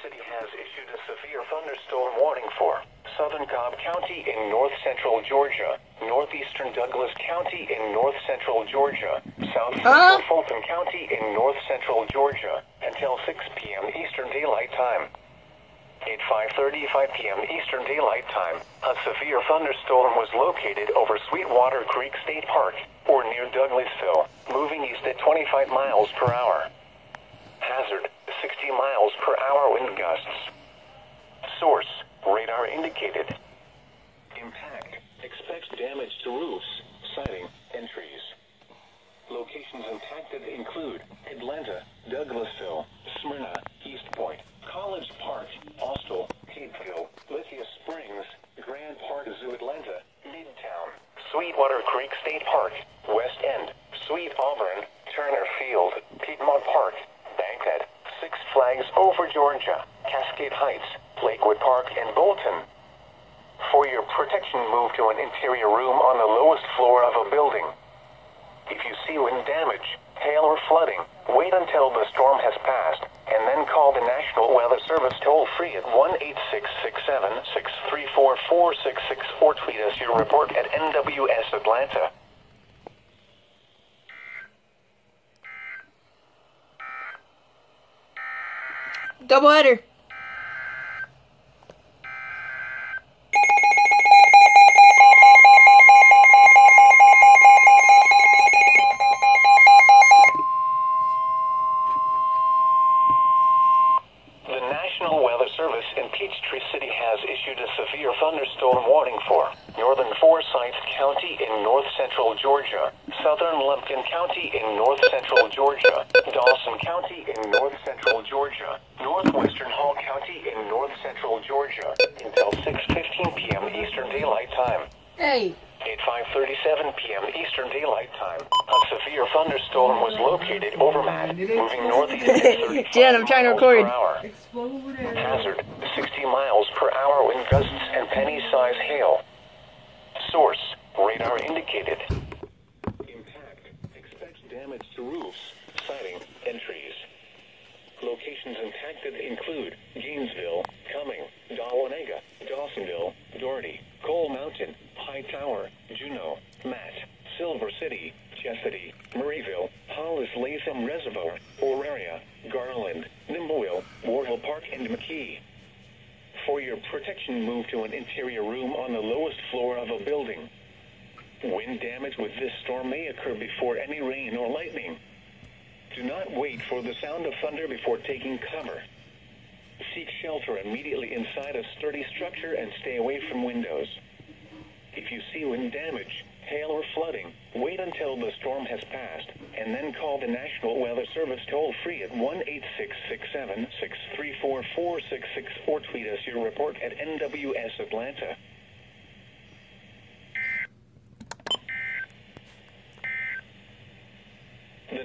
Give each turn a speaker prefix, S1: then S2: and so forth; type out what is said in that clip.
S1: City has issued a severe thunderstorm warning for southern Cobb County in north-central Georgia, northeastern Douglas County in north-central Georgia, south-central Fulton County in north-central Georgia, until 6 p.m. Eastern Daylight Time. At 5:35 p.m. Eastern Daylight Time, a severe thunderstorm was located over Sweetwater Creek State Park, or near Douglasville, moving east at 25 miles per hour. Hazard, 60 miles per hour wind gusts. Source, radar indicated. Impact, expects damage to roofs, siding, and trees. Locations impacted include Atlanta, Douglasville, Smyrna, East Point, College Park, Austell, Capeville, Lithia Springs, Grand Park Zoo Atlanta, Midtown, Sweetwater Creek State Park, West End, Sweet Auburn, Turner Field, Piedmont Park, Bankhead, Six Flags Over Georgia, Cascade Heights, Lakewood Park, and Bolton. For your protection, move to an interior room on the lowest floor of a building. If you see wind damage, hail, or flooding, wait until the storm has passed, and then call the National Weather Service toll-free at 1-866-7-634-4664 or tweet us your report at NWS Atlanta.
S2: Doubleheader.
S1: The National Weather Service in Peachtree City has issued a severe thunderstorm warning for northern Forsyth County in north-central Georgia, southern Lumpkin County in north-central Georgia, Dawson County in north-central Georgia, northwestern Hall County in north-central Georgia, until 6:15 p.m. Eastern Daylight Time.
S2: Hey.
S1: At 5:37 p.m. Eastern Daylight Time, a severe thunderstorm was located over Matt, moving northeast at 35
S2: Jen, I'm trying to record.
S1: miles per hour. Hazard, 60 miles per hour wind gusts and penny-size hail. Source, radar indicated. Impact, expects damage to roofs, siding, and trees. Locations impacted include Gainesville, Cumming, Dahlonega, Dawsonville, Doherty, Coal Mountain, High Tower, Juneau, Matt, Silver City, Chestatee, Murrayville, Hollis Latham Reservoir, Auraria, Garland, Nimbleville, Warhill Park, and McKee. For your protection, move to an interior room on the lowest floor of a building. Wind damage with this storm may occur before any rain or lightning. Do not wait for the sound of thunder before taking cover. Seek shelter immediately inside a sturdy structure and stay away from windows. If you see wind damage, hail, or flooding, wait until the storm has passed, and then call the National Weather Service toll-free at 1-866-7-634-4664 or tweet us your report at NWS Atlanta. The